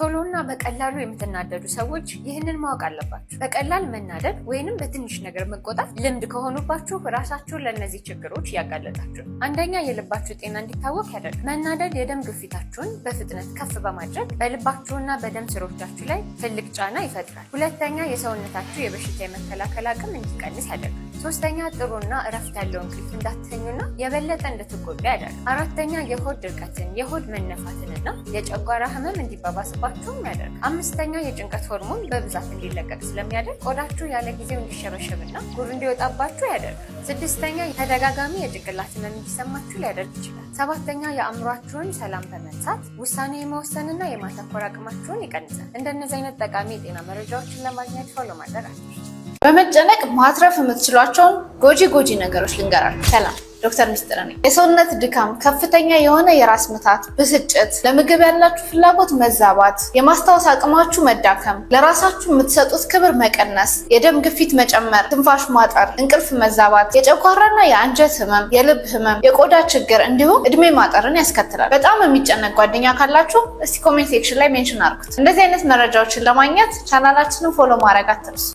ቶሎና በቀላሉ የምትናደዱ ሰዎች ይህንን ማወቅ አለባችሁ። በቀላል መናደድ ወይንም በትንሽ ነገር መቆጣት ልምድ ከሆኑባችሁ ራሳችሁን ለእነዚህ ችግሮች ያጋለጣችሁ። አንደኛ፣ የልባችሁ ጤና እንዲታወክ ያደርጋል። መናደድ የደም ግፊታችሁን በፍጥነት ከፍ በማድረግ በልባችሁና በደም ስሮቻችሁ ላይ ትልቅ ጫና ይፈጥራል። ሁለተኛ፣ የሰውነታችሁ የበሽታ የመከላከል አቅም እንዲቀንስ ያደርጋል። ሶስተኛ፣ ጥሩና እረፍት ያለው እንቅልፍ እንዳትተኙና የበለጠ እንድትጎዱ ያደርጋል። አራተኛ፣ የሆድ ድርቀትን፣ የሆድ መነፋትንና የጨጓራ ህመም እንዲባባስባችሁም ያደርጋል። አምስተኛ፣ የጭንቀት ሆርሞን በብዛት እንዲለቀቅ ስለሚያደርግ ቆዳችሁ ያለ ጊዜው እንዲሸበሸብና ጉር እንዲወጣባችሁ ያደርጋል። ስድስተኛ፣ ተደጋጋሚ የጭንቅላት ህመም እንዲሰማችሁ ሊያደርግ ይችላል። ሰባተኛ፣ የአእምሯችሁን ሰላም በመንሳት ውሳኔ የመወሰንና የማተኮር አቅማችሁን ይቀንሳል። እንደነዚህ አይነት ጠቃሚ የጤና መረጃዎችን ለማግኘት ፎሎ ማድረግ አትርሱ። በመጨነቅ ማትረፍ የምትችሏቸውን ጎጂ ነገሮች ልንገራችሁ። ሰላም፣ ዶክተር ሚስጥር ነኝ። የሰውነት ድካም፣ ከፍተኛ የሆነ የራስ ምታት፣ ብስጭት፣ ለምግብ ያላችሁ ፍላጎት መዛባት፣ የማስታወስ አቅማችሁ መዳከም፣ ለራሳችሁ የምትሰጡት ክብር መቀነስ፣ የደም ግፊት መጨመር፣ ትንፋሽ ማጠር፣ እንቅልፍ መዛባት፣ የጨጓራና የአንጀት ህመም፣ የልብ ህመም፣ የቆዳ ችግር እንዲሁም እድሜ ማጠርን ያስከትላል። በጣም የሚጨነቅ ጓደኛ ካላችሁ እስቲ ኮሜንት ሴክሽን ላይ ሜንሽን አድርጉት። እንደዚህ አይነት መረጃዎችን ለማግኘት ቻናላችንን ፎሎ ማድረግ አትርሱ።